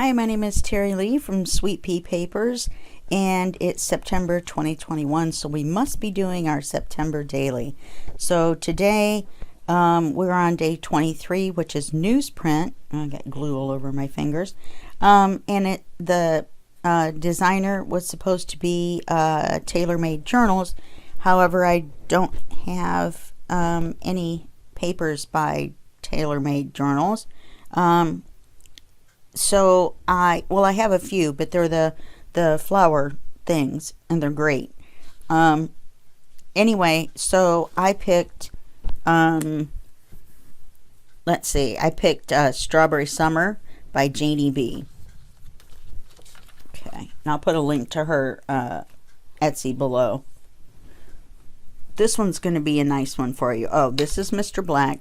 Hi, my name is Terry Lee from Sweet Pea Papers, and it's September 2021, so we must be doing our September daily. So today we're on day 23, which is newsprint. I got glue all over my fingers. And the designer was supposed to be tailor-made journals. However, I don't have any papers by tailor-made journals. So I have a few, but they're the flower things, and they're great. Anyway, so I picked, let's see, I picked Strawberry Summer by Janeyb. Okay, and I'll put a link to her Etsy below. This one's going to be a nice one for you. Oh, this is Mr. Black.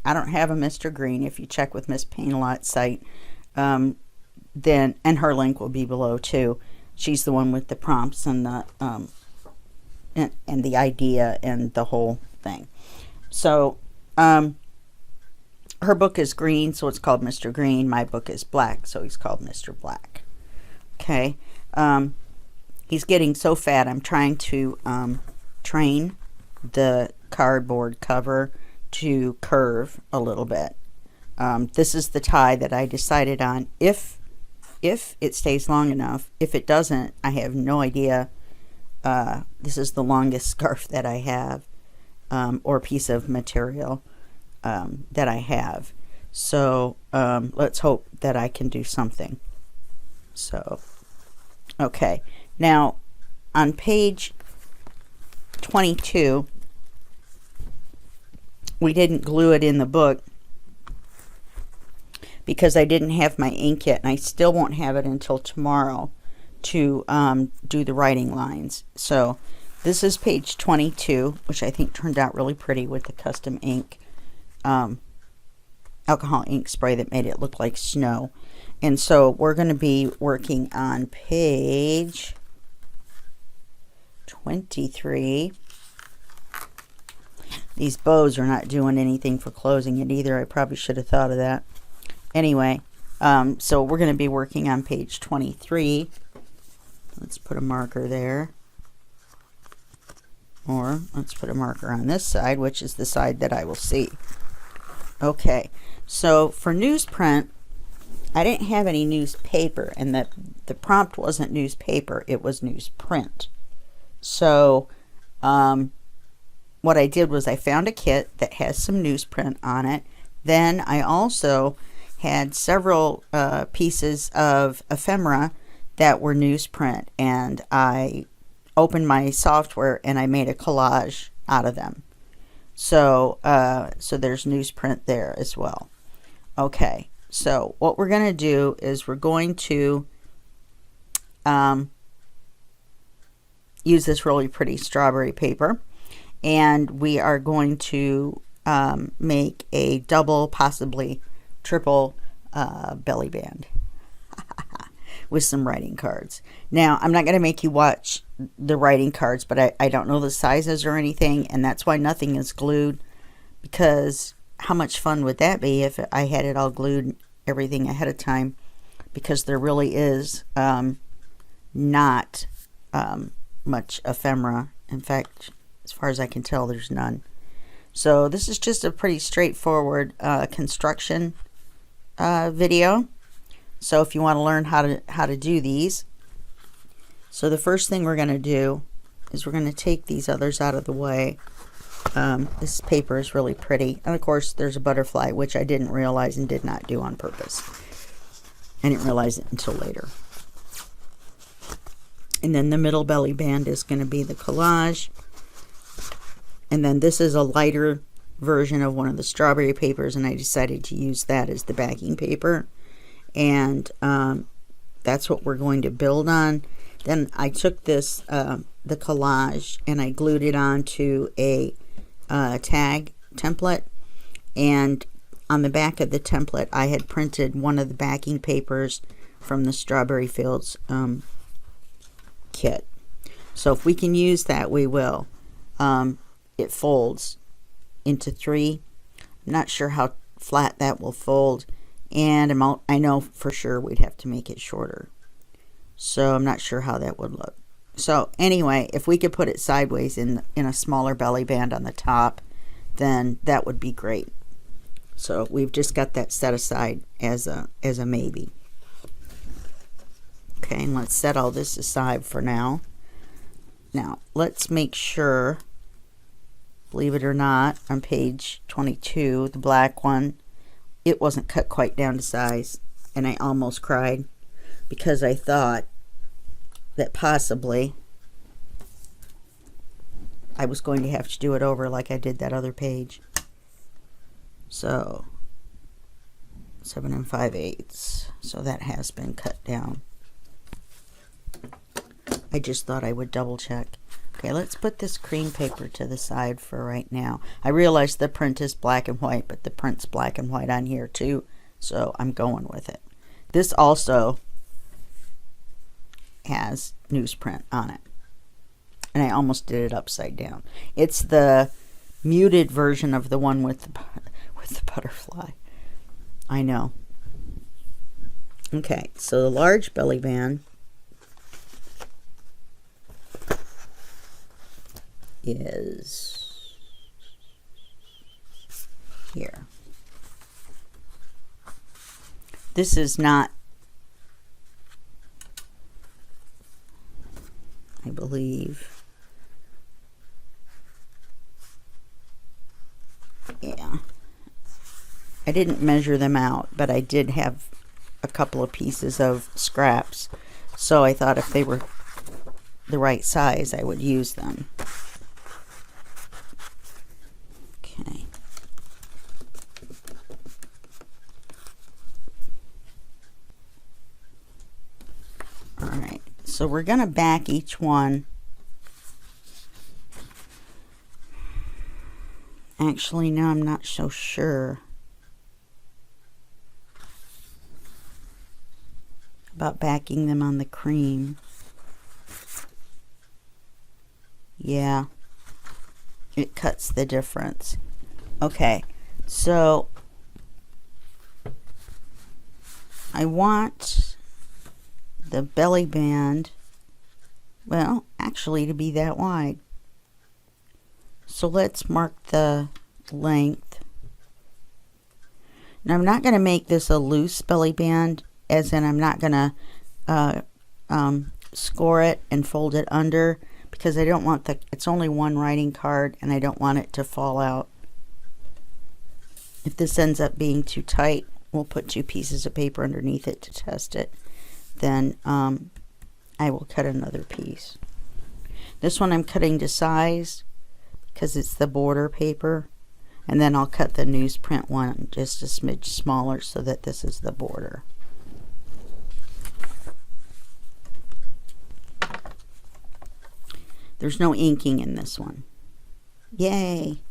I don't have a Mr. Green. If you check with Miss Paintalot's site, then, and her link will be below too. She's the one with the prompts and the and the idea and the whole thing. So her book is green, so it's called Mr. Green. My book is black, so he's called Mr. Black. Okay. He's getting so fat, I'm trying to train the cardboard cover to curve a little bit. This is the tie that I decided on if it stays long enough. If it doesn't, I have no idea. This is the longest scarf that I have, or piece of material that I have. So let's hope that I can do something. So, okay. Now, on page 22, we didn't glue it in the book because I didn't have my ink yet, and I still won't have it until tomorrow to do the writing lines. So this is page 22, which I think turned out really pretty with the custom ink, alcohol ink spray that made it look like snow. And so we're going to be working on page 23. These bows are not doing anything for closing it either. I probably should have thought of that. Anyway, so we're going to be working on page 23. Let's put a marker there. Or let's put a marker on this side, which is the side that I will see. Okay, so for newsprint, I didn't have any newspaper, and the prompt wasn't newspaper, it was newsprint. So what I did was I found a kit that has some newsprint on it. Then I also had several pieces of ephemera that were newsprint, and I opened my software and I made a collage out of them. So so there's newsprint there as well. Okay, so what we're going to do is we're going to use this really pretty strawberry paper, and we are going to make a double, possibly triple belly band with some writing cards. Now, I'm not going to make you watch the writing cards, but I don't know the sizes or anything, and that's why nothing is glued, because how much fun would that be if I had it all glued, everything ahead of time, because there really is not much ephemera. In fact, as far as I can tell, there's none. So this is just a pretty straightforward construction video. So if you want to learn how to do these, so the first thing we're going to do is we're going to take these others out of the way. This paper is really pretty, and of course there's a butterfly, which I didn't realize and did not do on purpose. I didn't realize it until later. And then the middle belly band is going to be the collage. And then this is a lighter version of one of the strawberry papers, and I decided to use that as the backing paper. And that's what we're going to build on. Then I took this, the collage, and I glued it onto a tag template. And on the back of the template, I had printed one of the backing papers from the Strawberry Fields kit. So if we can use that, we will. It folds into 3. I'm not sure how flat that will fold And I know for sure we'd have to make it shorter. So I'm not sure how that would look. So anyway, if we could put it sideways in a smaller belly band on the top, then that would be great. So we've just got that set aside as a maybe. Okay, and let's set all this aside for now. Now, let's make sure, believe it or not, on page 22, the black one, it wasn't cut quite down to size, and I almost cried because I thought that possibly I was going to have to do it over like I did that other page. So 7 5/8. So that has been cut down. I just thought I would double check. Okay, let's put this cream paper to the side for right now. I realize the print is black and white, but the print's black and white on here too, so I'm going with it. This also has newsprint on it, and I almost did it upside down. It's the muted version of the one with the butterfly. I know. Okay, so the large belly band is here. This is not, I believe, yeah, I didn't measure them out, but I did have a couple of pieces of scraps, so I thought if they were the right size I would use them. Okay. Alright, so we're going to back each one. Actually, no, I'm not so sure about backing them on the cream. Yeah, it cuts the difference. Okay, so I want the belly band, well, actually to be that wide. So let's mark the length. Now I'm not going to make this a loose belly band, as in I'm not going to score it and fold it under, because I don't want it's only one writing card and I don't want it to fall out. If this ends up being too tight, we'll put 2 pieces of paper underneath it to test it. Then I will cut another piece. This one I'm cutting to size because it's the border paper, and then I'll cut the newsprint one just a smidge smaller so that this is the border. There's no inking in this one. Yay!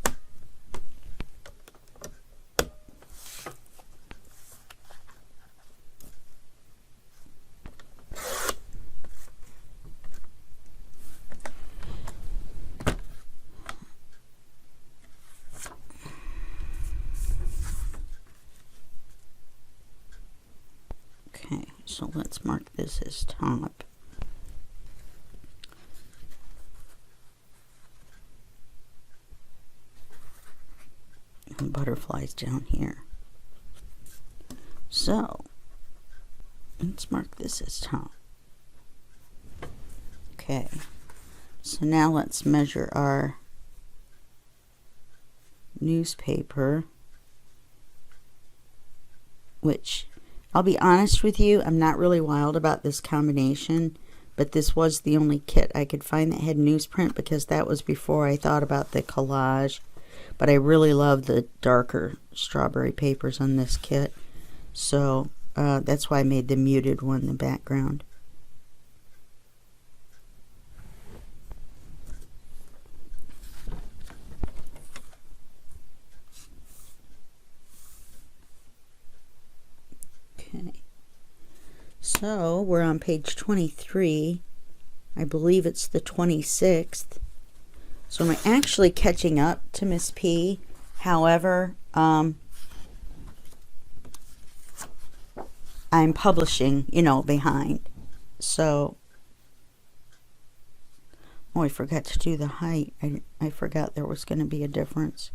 Okay, so let's mark this as top. And butterflies down here. So let's mark this as top. Okay, so now let's measure our newspaper, which I'll be honest with you, I'm not really wild about this combination, but this was the only kit I could find that had newsprint, because that was before I thought about the collage. But I really love the darker strawberry papers on this kit, so that's why I made the muted one in the background. Okay, so we're on page 23. I believe it's the 26th. So I'm actually catching up to Miss P. However, I'm publishing, you know, behind. So, oh, I forgot to do the height. I forgot there was going to be a difference.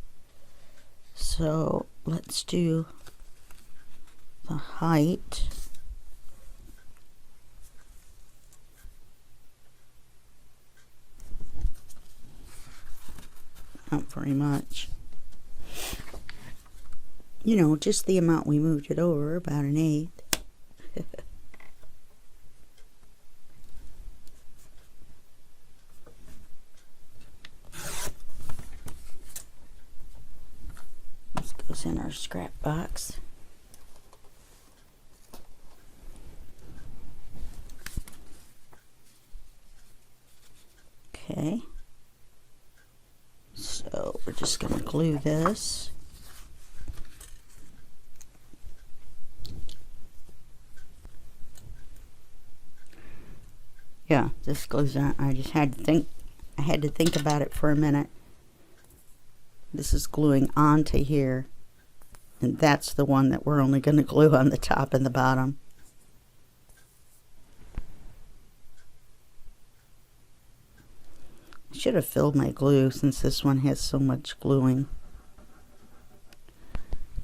So let's do the height. Not very much. You know, just the amount we moved it over, about 1/8. This goes in our scrap box. Okay. So we're just going to glue this. Yeah, this glues on. I just had to think about it for a minute. This is gluing onto here, and that's the one that we're only going to glue on the top and the bottom. I should have filled my glue since this one has so much gluing.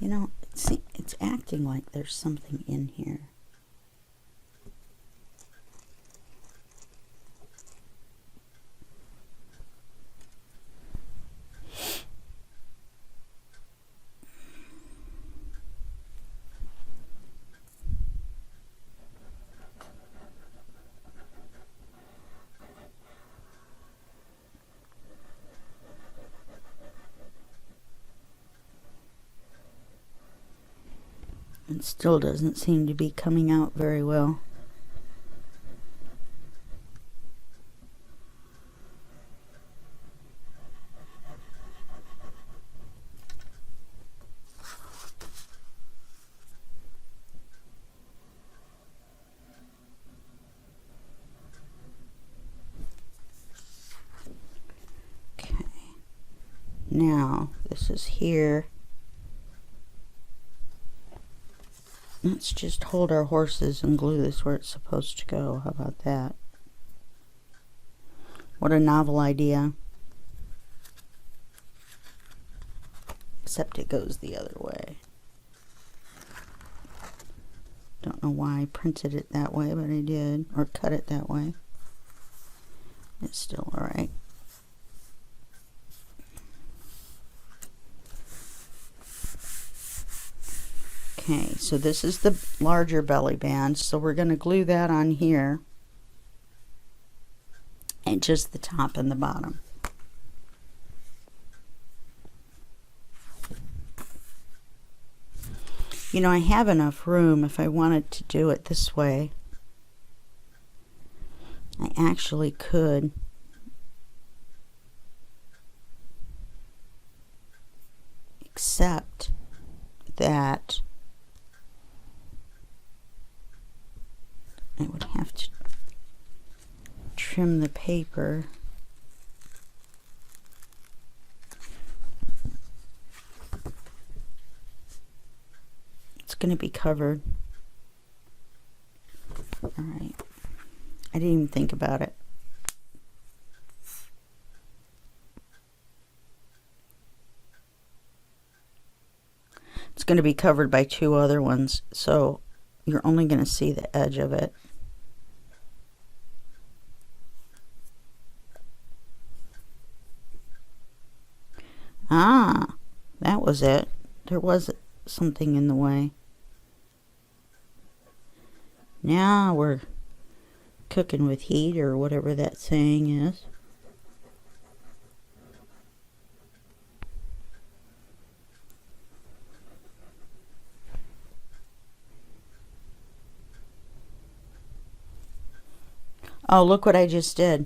You know, it's acting like there's something in here. It still doesn't seem to be coming out very well. Okay. Now, this is here. Let's just hold our horses and glue this where it's supposed to go. How about that? What a novel idea. Except it goes the other way. Don't know why I printed it that way, but I did. Or cut it that way. It's still alright. Okay, so this is the larger belly band, so we're going to glue that on here, and just the top and the bottom. You know, I have enough room if I wanted to do it this way. I actually could. Except that I would have to trim the paper. It's going to be covered. All right. I didn't even think about it. It's going to be covered by 2 other ones, so you're only going to see the edge of it. Ah, that was it. There was something in the way. Now we're cooking with heat, or whatever that saying is. Oh, look what I just did.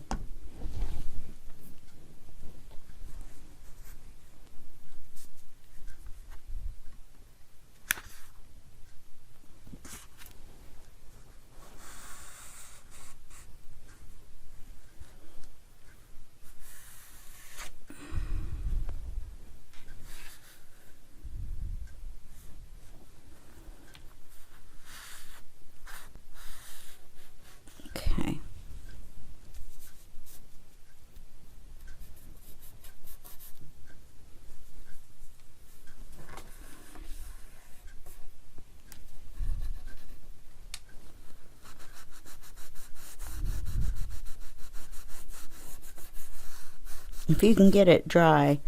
If you can get it dry,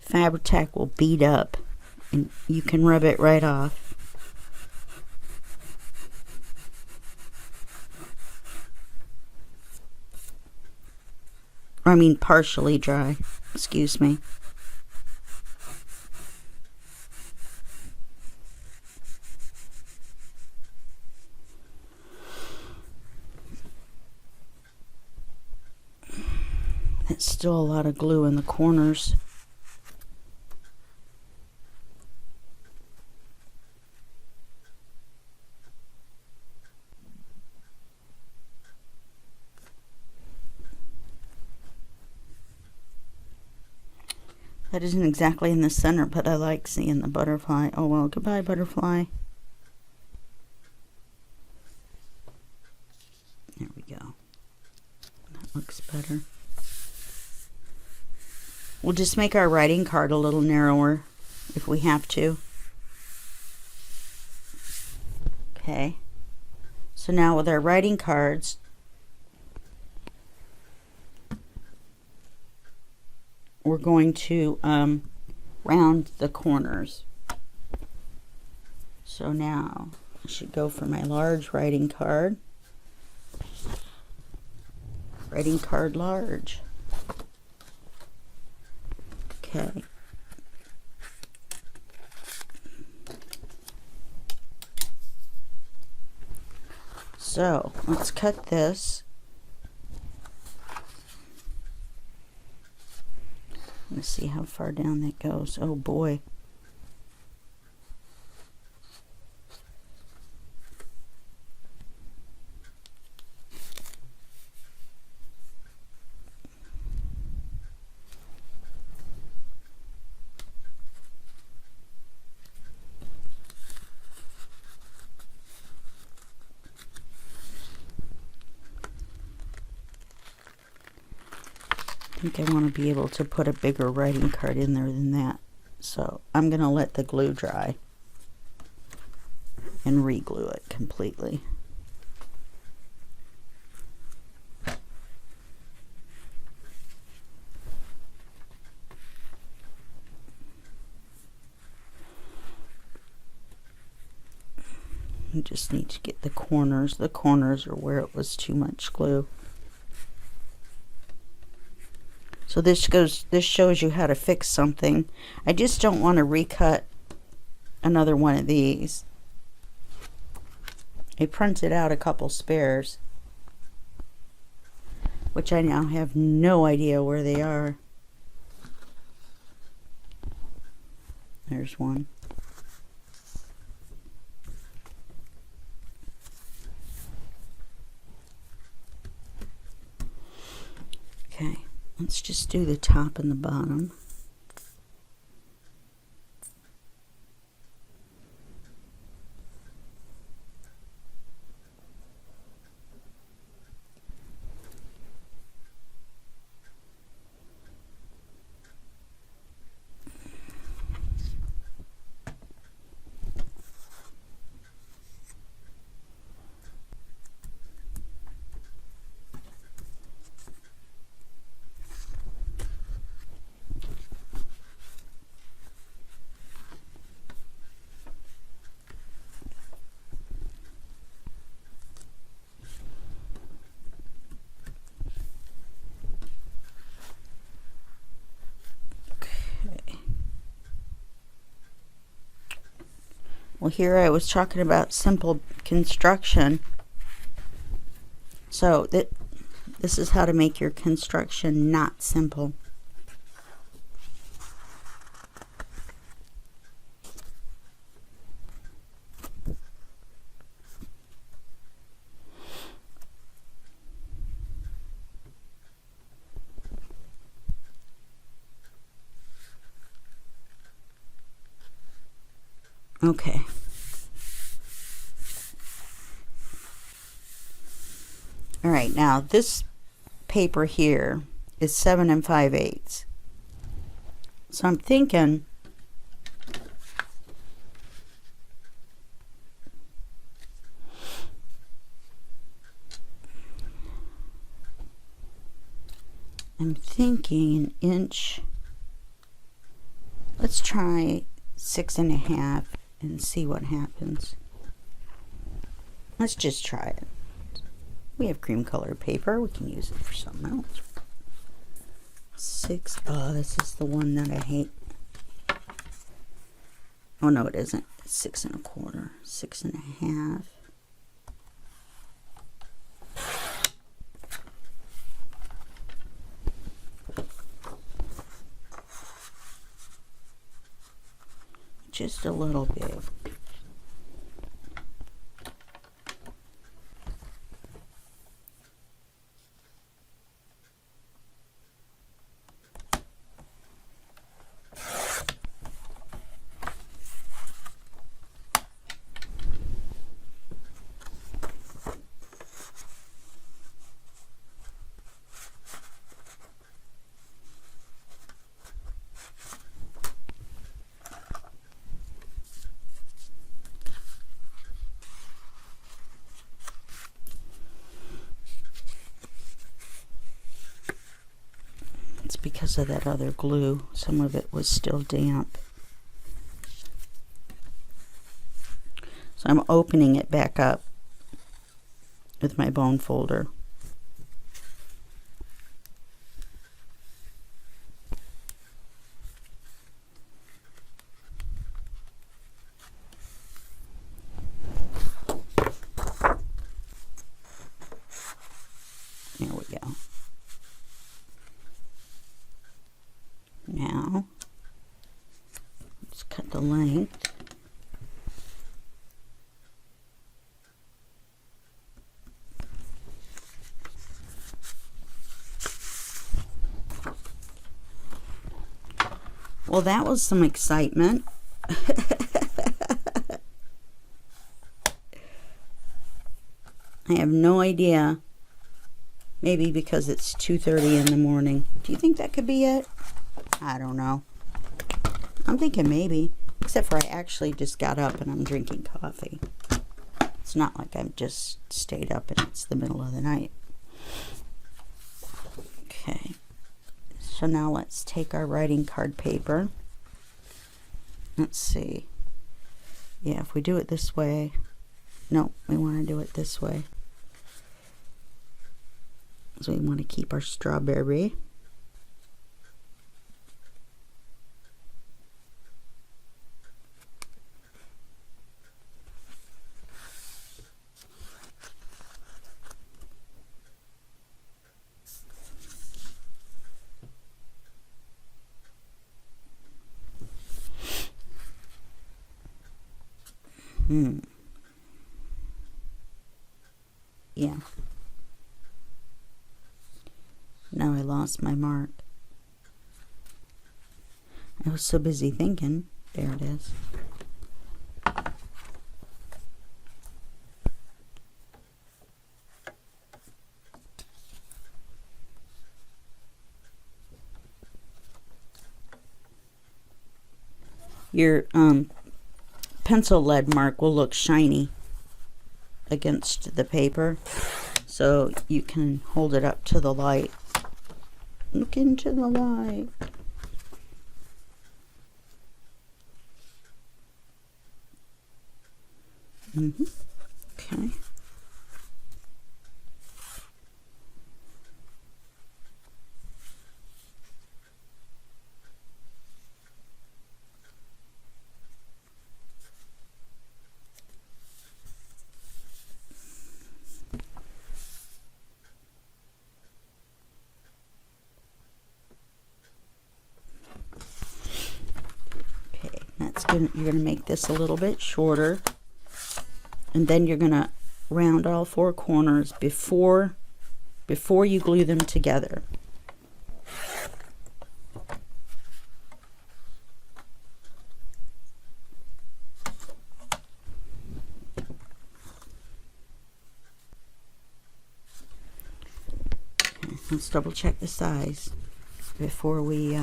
Fabri-Tac will bead up and you can rub it right off. I mean partially dry, excuse me. That's still a lot of glue in the corners. That isn't exactly in the center, but I like seeing the butterfly. Oh well, goodbye butterfly. There we go. That looks better. We'll just make our writing card a little narrower if we have to. Okay. So now with our writing cards, we're going to round the corners. So now I should go for my large writing card. Writing card large. Okay. So let's cut this. Let's see how far down that goes. Oh boy. I think I want to be able to put a bigger writing card in there than that. So I'm going to let the glue dry and re-glue it completely. You just need to get the corners. The corners are where it was too much glue. So this shows you how to fix something. I just don't want to recut another one of these. I printed out a couple spares, which I now have no idea where they are. There's one. Okay. Let's just do the top and the bottom. Well, here I was talking about simple construction. So this is how to make your construction not simple. Okay. All right, now this paper here is 7 5/8. So I'm thinking I'm thinking an inch. Let's try 6.5 and see what happens. Let's just try it. We have cream colored paper. We can use it for something else. 6. Oh, this is the one that I hate. Oh no, it isn't. It's 6.25. 6.5. Just a little bit. It's because of that other glue. Some of it was still damp. So I'm opening it back up with my bone folder. There we go. Now, let's cut the length. Well, that was some excitement. I have no idea. Maybe because it's 2:30 in the morning. Do you think that could be it? I don't know. I'm thinking maybe. Except for I actually just got up and I'm drinking coffee. It's not like I've just stayed up and it's the middle of the night. Okay. So now let's take our writing card paper. Let's see. Yeah, if we do it this way. No, we want to do it this way. So we want to keep our strawberry. Yeah. Now I lost my mark. I was so busy thinking. There it is. Your pencil lead mark will look shiny against the paper, so you can hold it up to the light. Look into the light. Okay. You're going to make this a little bit shorter, and then you're going to round all 4 corners before you glue them together. Okay, let's double check the size before we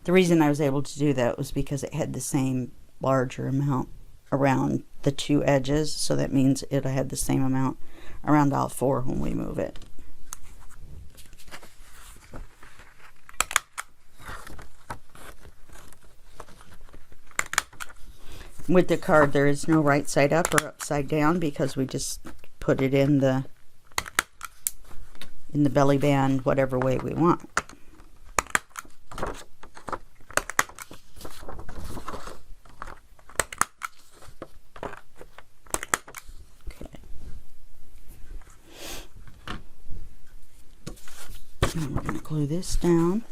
The reason I was able to do that was because it had the same larger amount around the 2 edges, so that means it had the same amount around all four when we move it. With the card, there is no right side up or upside down because we just put it in the belly band whatever way we want. Okay. And we're going to glue this down.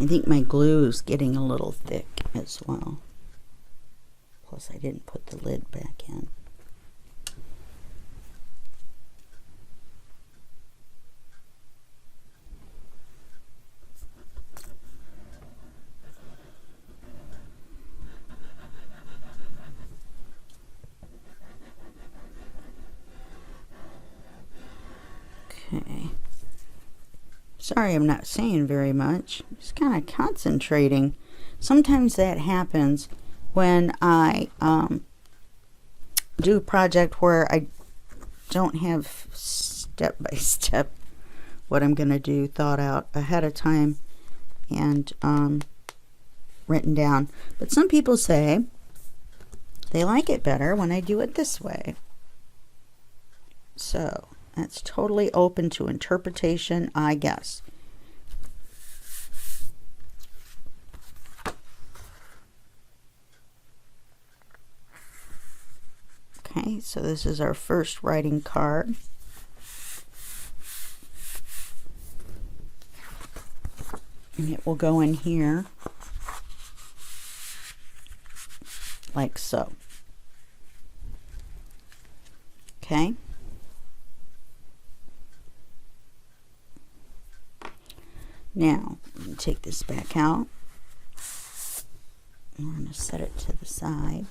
I think my glue is getting a little thick as well. Plus I didn't put the lid back in. Okay. Sorry, I'm not saying very much. Just kind of concentrating. Sometimes that happens when I do a project where I don't have step by step what I'm going to do thought out ahead of time and written down. But some people say they like it better when I do it this way. So that's totally open to interpretation, I guess. Okay, so this is our first writing card. And it will go in here like so. Okay. Now, I'm going to take this back out. And we're going to set it to the side.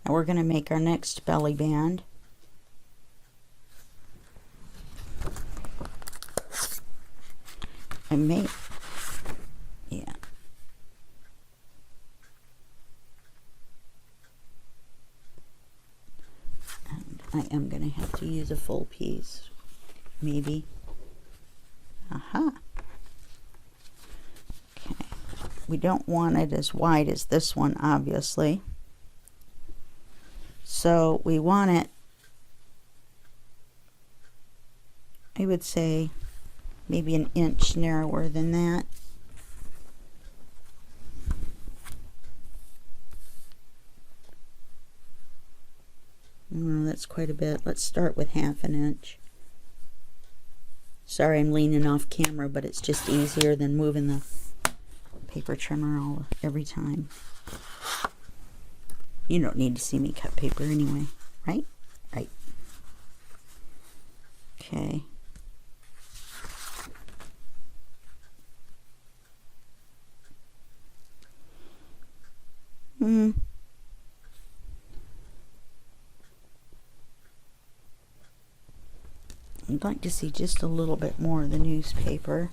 Now we're going to make our next belly band. I may, yeah. I am going to have to use a full piece, maybe. Aha. Okay. We don't want it as wide as this one, obviously. So we want it, I would say, maybe an inch narrower than that. That's quite a bit. Let's start with 1/2 inch. Sorry, I'm leaning off camera, but it's just easier than moving the paper trimmer every time. You don't need to see me cut paper anyway, right? Right. Okay. I'd like to see just a little bit more of the newspaper.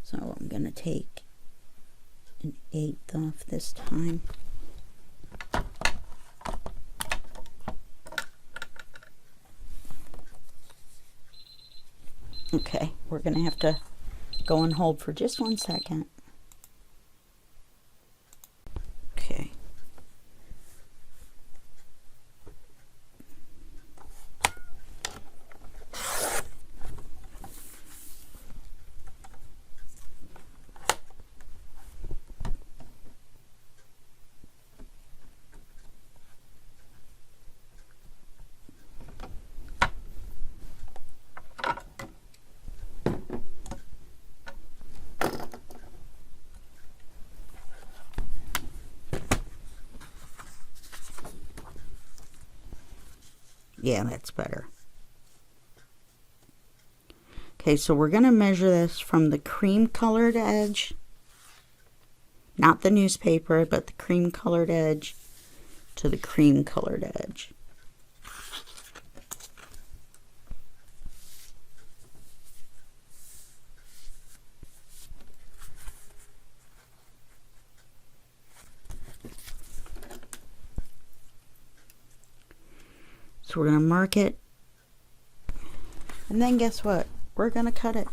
So I'm going to take 1/8 off this time. Okay, we're going to have to go and hold for just 1 second. Okay. Yeah, that's better. Okay, so we're going to measure this from the cream colored edge, not the newspaper, but the cream colored edge to the cream colored edge. So we're going to mark it, and then guess what? We're going to cut it.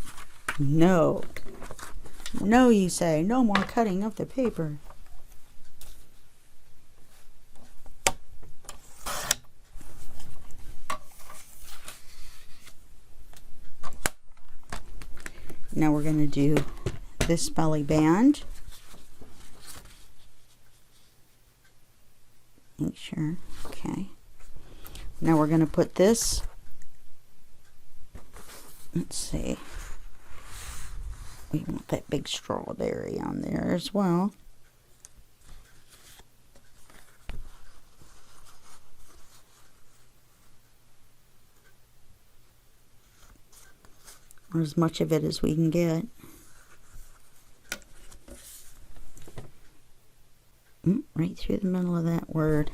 No. No, you say. No more cutting of the paper. Now we're going to do this belly band. Make sure. Okay. Now we're going to put this, let's see, we want that big strawberry on there as well. Or as much of it as we can get. Right through the middle of that word.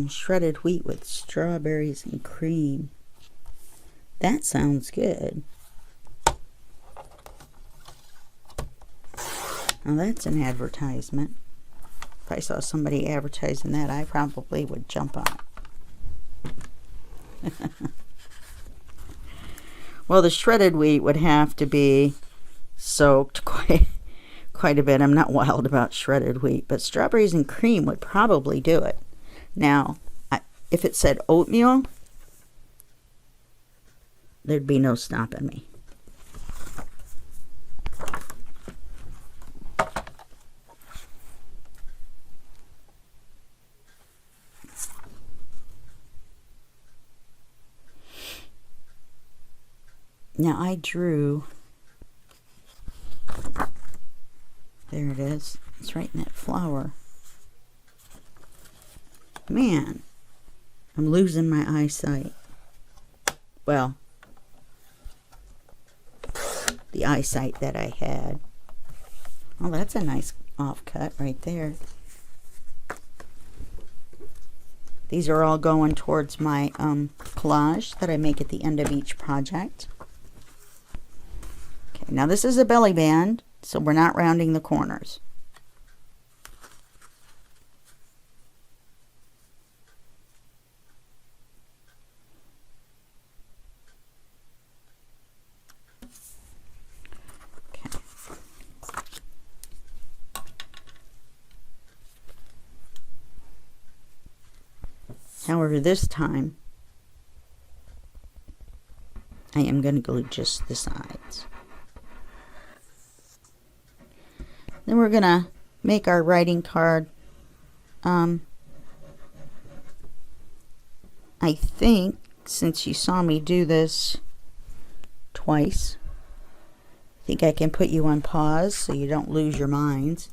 Shredded wheat with strawberries and cream. That sounds good. Now that's an advertisement. If I saw somebody advertising that, I probably would jump on it. Well, the shredded wheat would have to be soaked quite a bit. I'm not wild about shredded wheat, but strawberries and cream would probably do it. Now, if it said oatmeal, there'd be no stopping me. Now I drew, there it is, it's right in that flower. Man, I'm losing my eyesight. Well, the eyesight that I had. Oh, that's a nice offcut right there. These are all going towards my collage that I make at the end of each project. Okay, now this is a belly band, so we're not rounding the corners. However, this time, I am going to glue just the sides. Then we're going to make our writing card. I think, since you saw me do this twice, I think I can put you on pause so you don't lose your minds.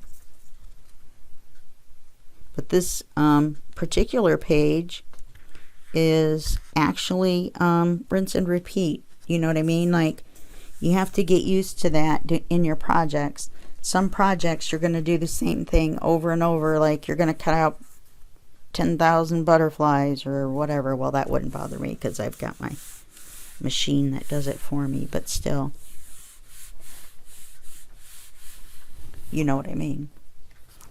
But this particular page is actually rinse and repeat. You know what I mean? Like, you have to get used to that in your projects. Some projects you're going to do the same thing over and over. Like, you're going to cut out 10,000 butterflies or whatever. Well, that wouldn't bother me because I've got my machine that does it for me. But still, you know what I mean.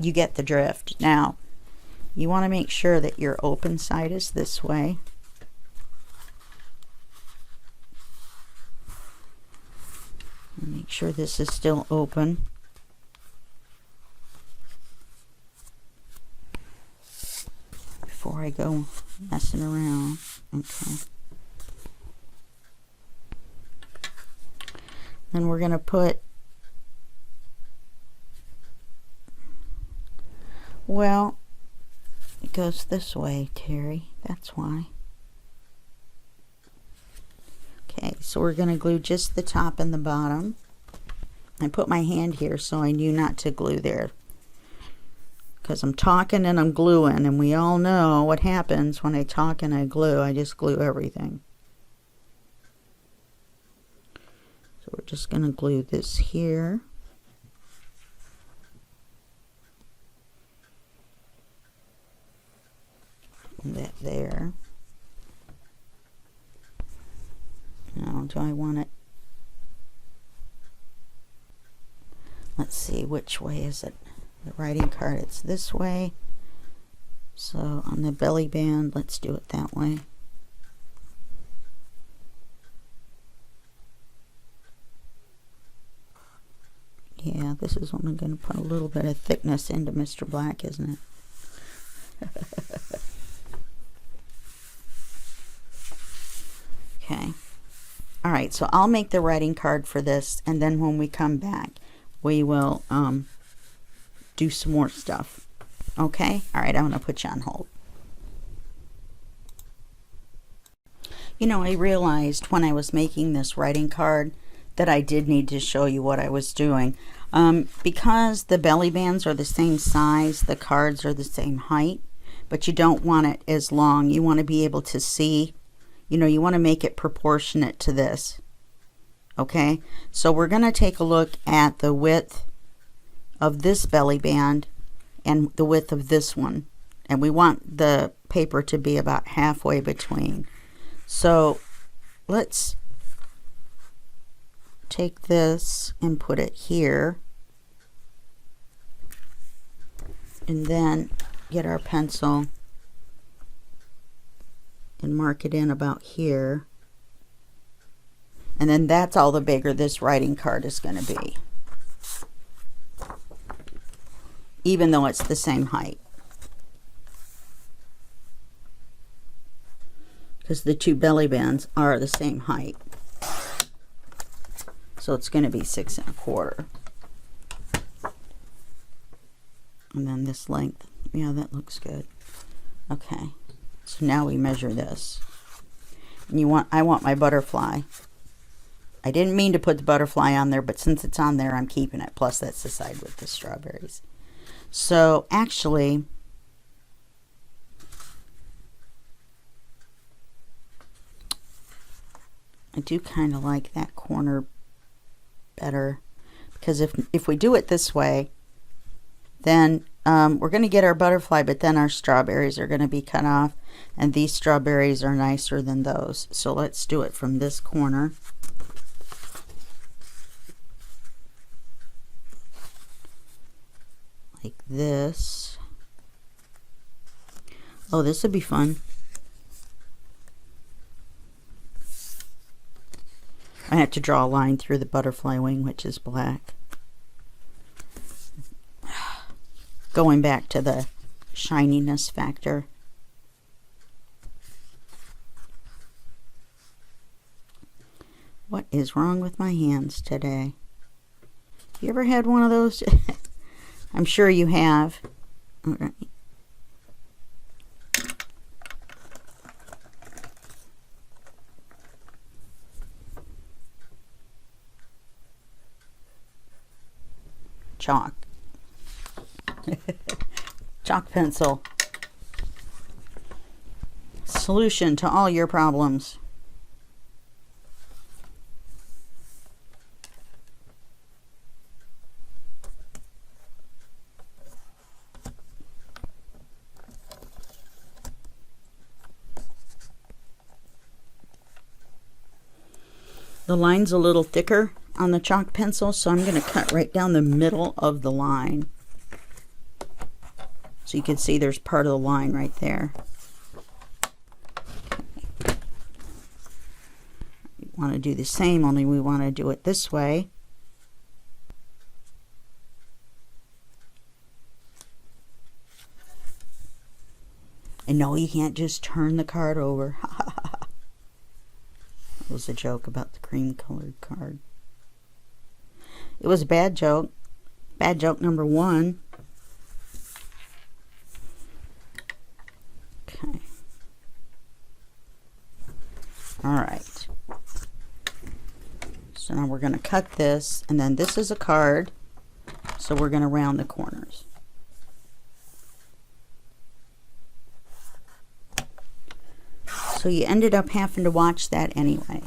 You get the drift. Now, you want to make sure that your open side is this way. And make sure this is still open. Before I go messing around. Okay. Then we're going to put, well, it goes this way, Terry. That's why. Okay, so we're going to glue just the top and the bottom. I put my hand here so I knew not to glue there. because I'm talking and I'm gluing, and we all know what happens when I talk and I glue. I just glue everything. So we're just going to glue this here. And that there. Now, do I want it? Let's see, which way is it? The writing card, it's this way. So on the belly band, let's do it that way. Yeah, this is when I'm going to put a little bit of thickness into Mr. Black, isn't it? Okay. All right, so I'll make the writing card for this, and then when we come back, we will do some more stuff. Okay? All right, I'm going to put you on hold. You know, I realized when I was making this writing card that I did need to show you what I was doing. Because the belly bands are the same size, the cards are the same height, but you don't want it as long. You want to be able to see, you know, you want to make it proportionate to this. Okay, so we're going to take a look at the width of this belly band and the width of this one, and we want the paper to be about halfway between. So let's take this and put it here, and then get our pencil and mark it in about here, and then that's all the bigger this writing card is going to be, even though it's the same height, because the two belly bands are the same height. So it's going to be 6 1/4. And then this length, yeah, that looks good. Okay, so now we measure this. And I want my butterfly. I didn't mean to put the butterfly on there, but since it's on there, I'm keeping it. Plus, that's the side with the strawberries. So actually, I do kind of like that corner better, because if we do it this way, then we're going to get our butterfly, but then our strawberries are going to be cut off, and these strawberries are nicer than those. So let's do it from this corner. Like this. Oh, this would be fun. I have to draw a line through the butterfly wing, which is black. Going back to the shininess factor. What is wrong with my hands today? You ever had one of those? I'm sure you have. All right. Chalk. Chalk pencil. Solution to all your problems. The line's a little thicker on the chalk pencil, so I'm going to cut right down the middle of the line. So you can see there's part of the line right there. We want to do the same, only we want to do it this way. And no, you can't just turn the card over. That was a joke about the cream colored card. It was a bad joke. Bad joke number 1. Okay. All right. So now we're going to cut this, and then this is a card, so we're going to round the corners. So you ended up having to watch that anyway.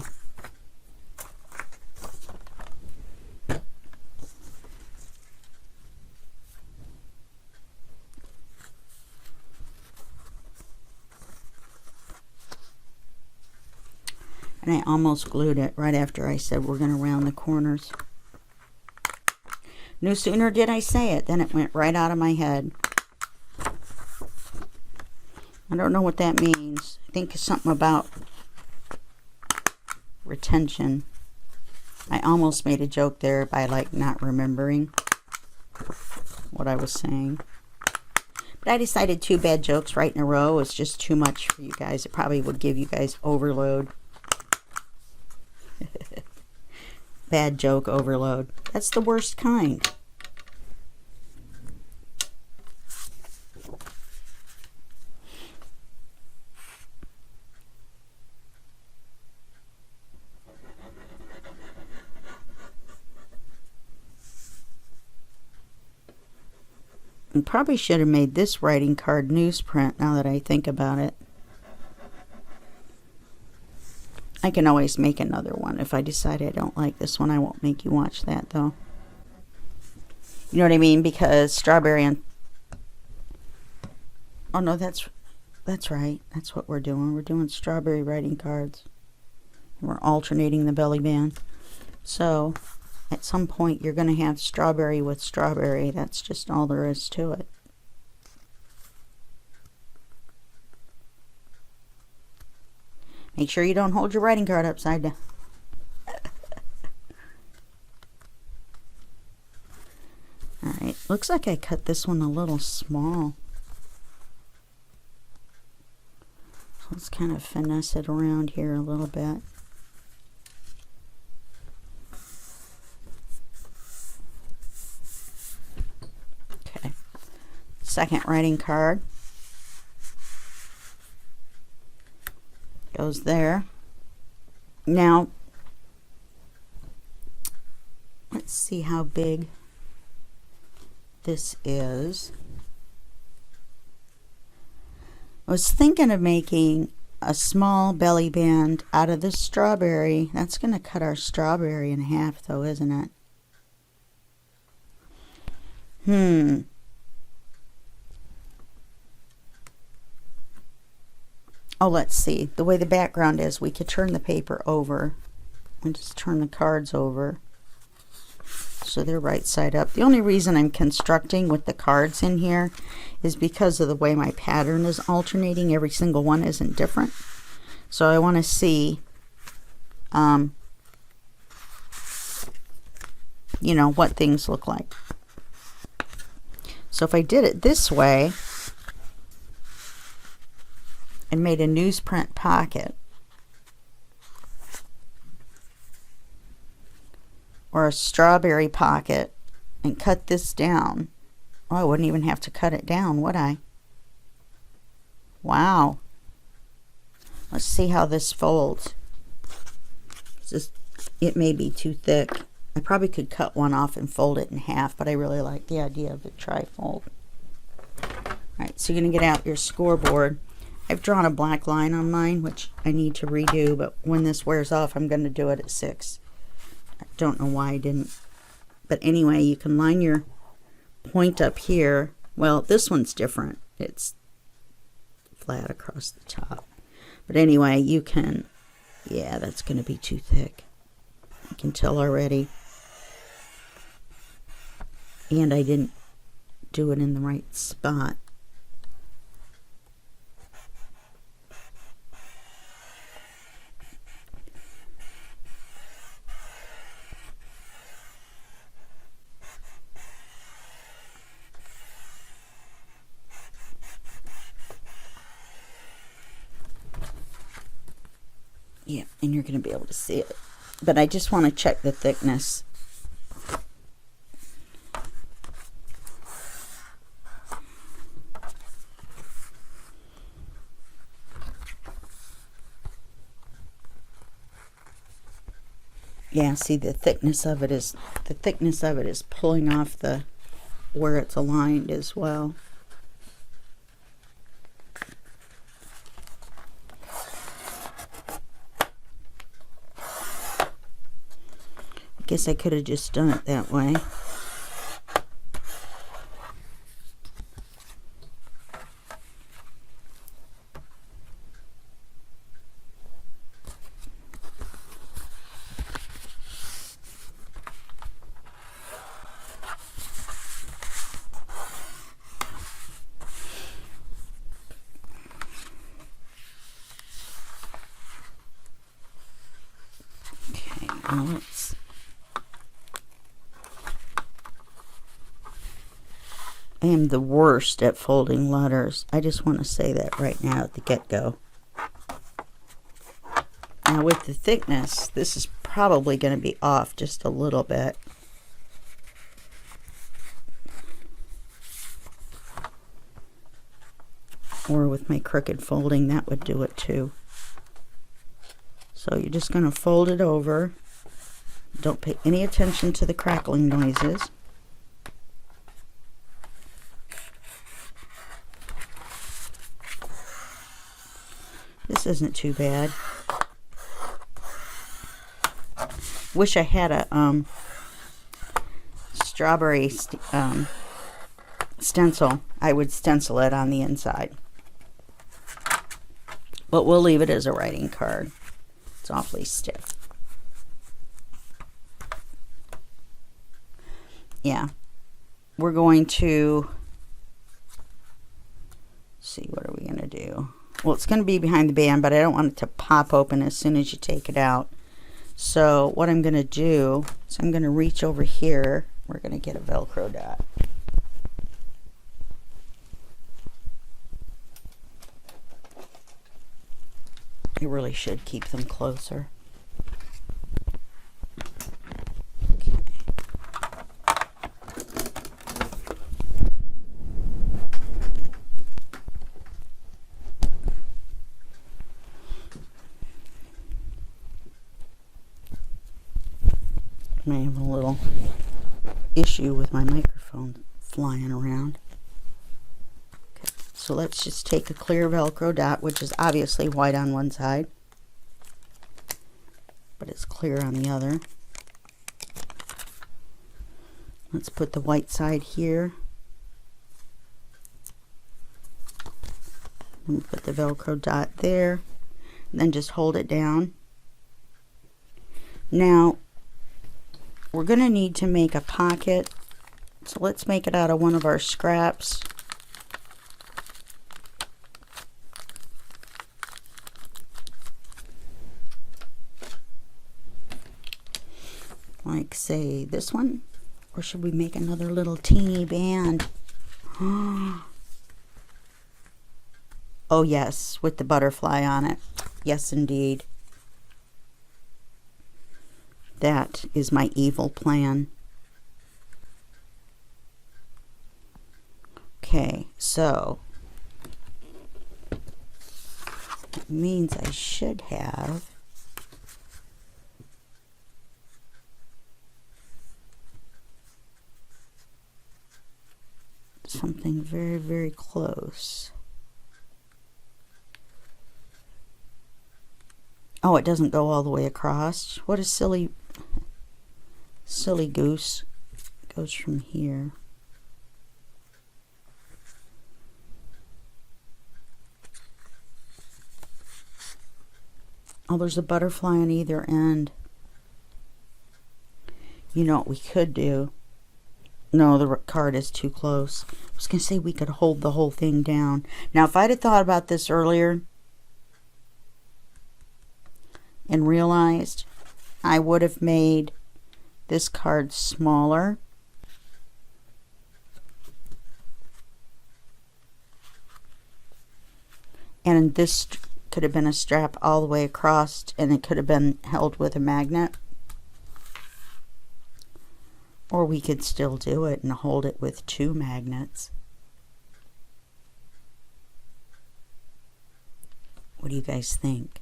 And I almost glued it right after I said we're going to round the corners. No sooner did I say it than it went right out of my head. I don't know what that means. I think it's something about retention. I almost made a joke there by like not remembering what I was saying. But I decided 2 bad jokes right in a row was just too much for you guys. It probably would give you guys overload. Bad joke overload. That's the worst kind. And probably should have made this writing card newsprint now that I think about it. I can always make another one. If I decide I don't like this one, I won't make you watch that though. You know what I mean? Because strawberry and... Oh no, that's right. That's what we're doing. We're doing strawberry writing cards. And we're alternating the belly band. So, at some point you're going to have strawberry with strawberry. That's just all there is to it. Make sure you don't hold your writing card upside down. Alright, looks like I cut this one a little small. So let's kind of finesse it around here a little bit. Okay, second writing card. Goes there. Now, let's see how big this is. I was thinking of making a small belly band out of this strawberry. That's going to cut our strawberry in half though, isn't it? Oh, let's see. The way the background is, we could turn the paper over and just turn the cards over so they're right side up. The only reason I'm constructing with the cards in here is because of the way my pattern is alternating. Every single one isn't different. So I want to see, you know, what things look like. So if I did it this way, and made a newsprint pocket or a strawberry pocket and cut this down. Oh, I wouldn't even have to cut it down, would I? Wow. Let's see how this folds. It may be too thick. I probably could cut one off and fold it in half, but I really like the idea of the trifold. Alright, so you're going to get out your scoreboard. I've drawn a black line on mine, which I need to redo, but when this wears off, I'm going to do it at 6. I don't know why I didn't. But anyway, you can line your point up here. Well, this one's different. It's flat across the top. But anyway, you can, yeah, that's going to be too thick. I can tell already. And I didn't do it in the right spot. Yeah, and you're going to be able to see it. But I just want to check the thickness. Yeah, see the thickness of it is pulling off the where it's aligned as well. Guess I could have just done it that way. I am the worst at folding letters. I just want to say that right now at the get-go. Now with the thickness, this is probably going to be off just a little bit. Or with my crooked folding, that would do it too. So you're just going to fold it over. Don't pay any attention to the crackling noises. This isn't too bad. Wish I had a strawberry stencil. I would stencil it on the inside. But we'll leave it as a writing card. It's awfully stiff. Yeah. We're going to see, what are we going to do? Well, it's going to be behind the band, but I don't want it to pop open as soon as you take it out. So what I'm going to do is I'm going to reach over here. We're going to get a Velcro dot. You really should keep them closer. I have a little issue with my microphone flying around. Okay, so let's just take a clear Velcro dot, which is obviously white on one side, but it's clear on the other. Let's put the white side here. And put the Velcro dot there, and then just hold it down. Now, we're going to need to make a pocket, so let's make it out of one of our scraps. Like, say, this one? Or should we make another little teeny band? Oh, yes, with the butterfly on it. Yes, indeed. That is my evil plan. Okay, so it means I should have something very, very close. Oh, it doesn't go all the way across. What a silly goose. It goes from here. Oh, there's a butterfly on either end. You know what we could do? No, the card is too close. I was going to say we could hold the whole thing down. Now, if I'd have thought about this earlier and realized, I would have made this card smaller. And this could have been a strap all the way across, and it could have been held with a magnet. Or we could still do it and hold it with 2 magnets. What do you guys think?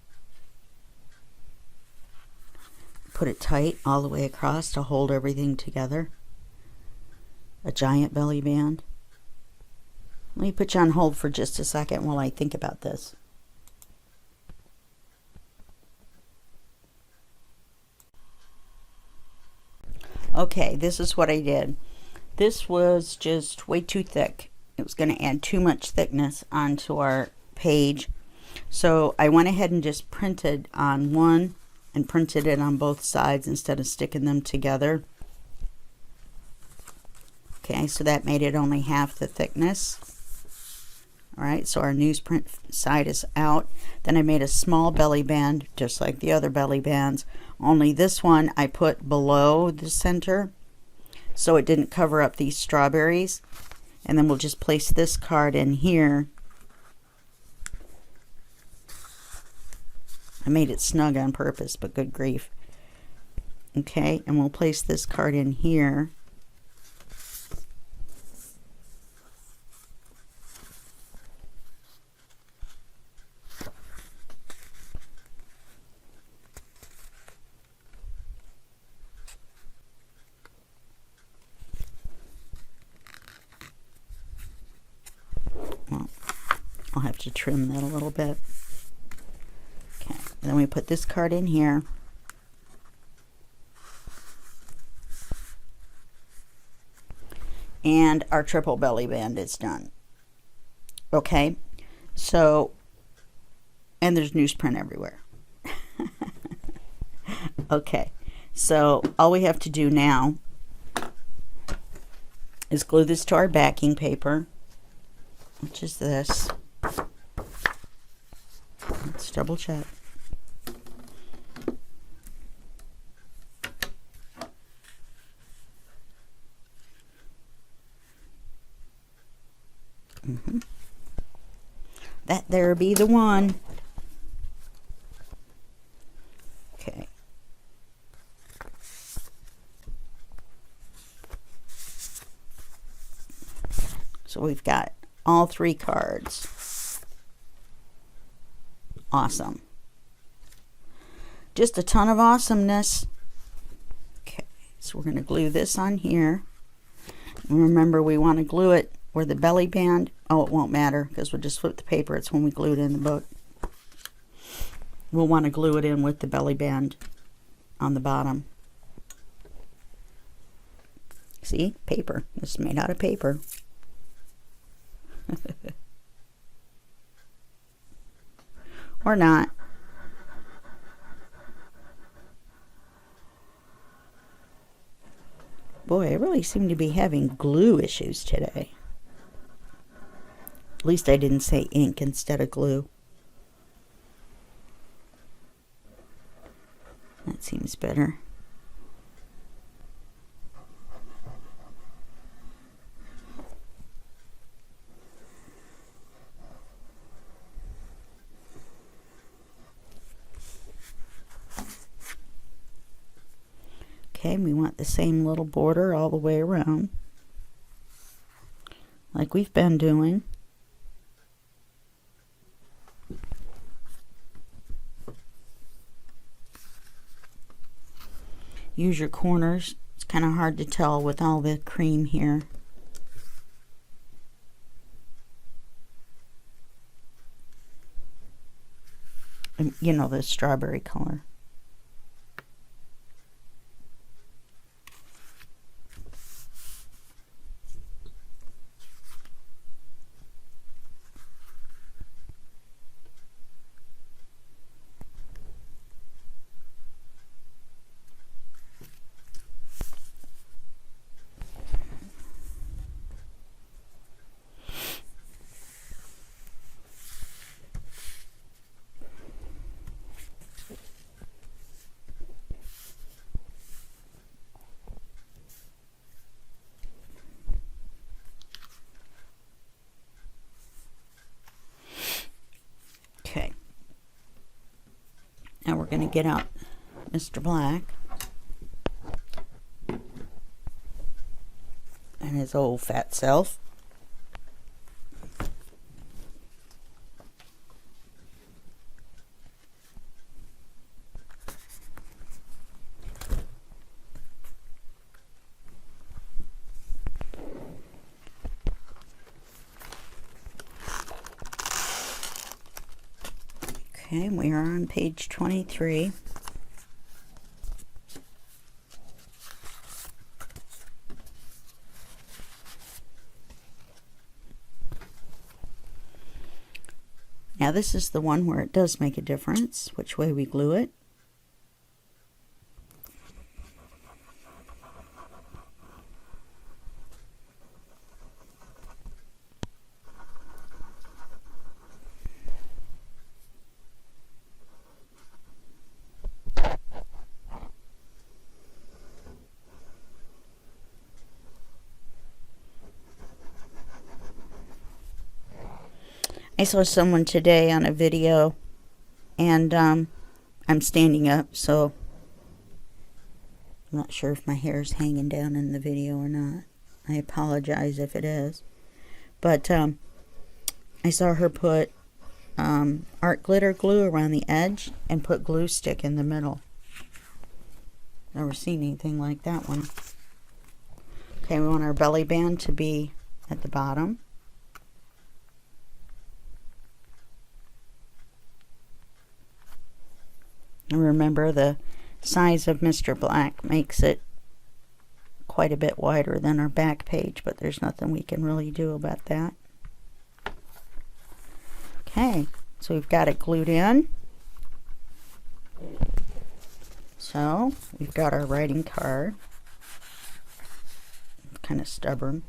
Put it tight all the way across to hold everything together. A giant belly band. Let me put you on hold for just a second while I think about this. Okay, this is what I did. This was just way too thick. It was going to add too much thickness onto our page. So I went ahead and just printed on one and printed it on both sides instead of sticking them together. Okay, so that made it only half the thickness. All right, so our newsprint side is out. Then I made a small belly band, just like the other belly bands, only this one I put below the center so it didn't cover up these strawberries. And then we'll just place this card in here. I made it snug on purpose, but good grief. Okay, and we'll place this card in here. Well, I'll have to trim that a little bit. Okay, and then we put this card in here. And our triple belly band is done. Okay, so, and there's newsprint everywhere. Okay, so all we have to do now is glue this to our backing paper, which is this. Let's double check. That there be the one. Okay. So we've got all three cards. Awesome. Just a ton of awesomeness. Okay, so we're going to glue this on here. And remember, we want to glue it where the belly band, oh, it won't matter because we'll just flip the paper. It's when we glue it in the book. We'll want to glue it in with the belly band on the bottom. See, paper. This is made out of paper. Or not. Boy, I really seem to be having glue issues today. At least I didn't say ink instead of glue. That seems better. Okay, we want the same little border all the way around, like we've been doing. Use your corners. It's kind of hard to tell with all the cream here. And, you know, the strawberry color. Okay. Now we're going to get out Mr. Black and his old fat self. Okay, we are on page 23. Now this is the one where it does make a difference which way we glue it. I saw someone today on a video, and I'm standing up, so I'm not sure if my hair is hanging down in the video or not. I apologize if it is. But I saw her put art glitter glue around the edge and put glue stick in the middle. Never seen anything like that one. Okay, we want our belly band to be at the bottom. Remember, the size of Mr. Black makes it quite a bit wider than our back page, but there's nothing we can really do about that. Okay, so we've got it glued in. So we've got our writing card. Kind of stubborn.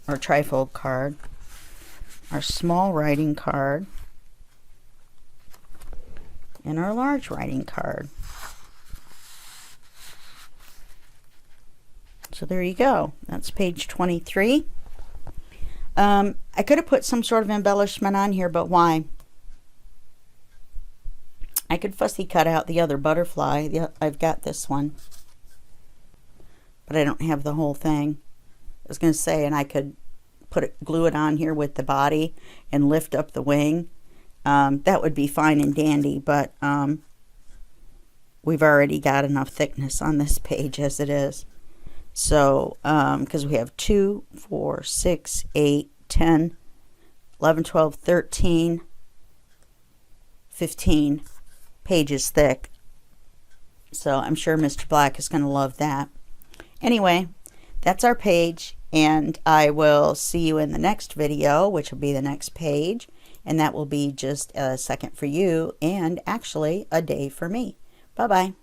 Our trifold card. Our small writing card. And our large writing card. So there you go. That's page 23. I could have put some sort of embellishment on here, but why? I could fussy cut out the other butterfly. I've got this one, but I don't have the whole thing. I was going to say, and I could glue it on here with the body and lift up the wing. That would be fine and dandy, but we've already got enough thickness on this page as it is. So, because we have 2, 4, 6, 8, 10, 11, 12, 13, 15 pages thick. So I'm sure Mr. Black is going to love that. Anyway, that's our page, and I will see you in the next video, which will be the next page. And that will be just a second for you and actually a day for me. Bye-bye.